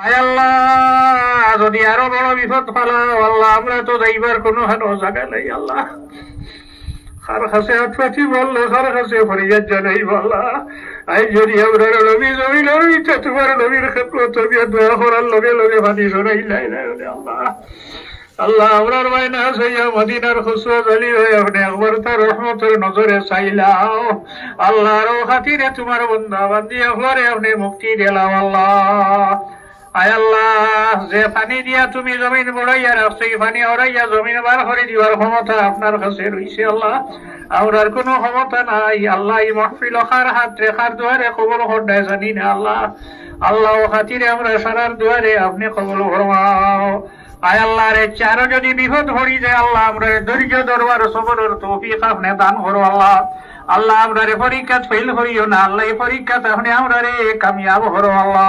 আয় আল্লাহ, যদি আরো বড় বিপদ ফালাও আল্লাহ, আমরা তো যাইবার কোনো হানো জায়গা নাই আল্লাহ। কার কাছে আত্মাতি বললো, কার কাছে ফরিয়াদ জানাই আল্লাহ। আই যদি আমরা নবী জমিনের ইচ্ছা তোমার নবীর ক্ষেত্রে তুমি দোয়া করার লগে লগে ভাতি শোনাইলাই না আল্লাহ। আল্লাহ আমরার মায়না সইয়া মদিনার খুশবু গলি হয়ে আপনি একবার তার রহমতের নজরে চাইলাও আল্লাহ। আরো খাতিরে তোমার বন্ধা বান্দি একবারে আপনি মুক্তি দিলাম আল্লাহ। আয় আল্লাহ, যে পানি দিয়া তুমি জমিন বড়াইয়া রাখছো, এই পানি হরাইয়া জমিন বার করে দিবার ক্ষমতা আপনার কাছে রয়েছে আল্লাহ। আমরার কোনো ক্ষমতা নাই আল্লাহ। এই মাহফিল খার হাত রেখার দুয়ারে কবল হড্ডায় জানি না আল্লাহ। আল্লাহ খাতিরে আমরা সারার দুয়ারে আপনি কবল ফরমাও। আয় আল্লাহ রে, চারো যদি বিপদ হরি যায় আল্লাহ, আমরা ধৈর্য ধরবার সবরের তৌফিক আপনি দান করো আল্লাহ। আল্লাহ আমরা রে পরীক্ষা ফেল করিও না আল্লাহ, এই পরীক্ষাতে আপনি আমরা রে কামিয়াব করো আল্লাহ।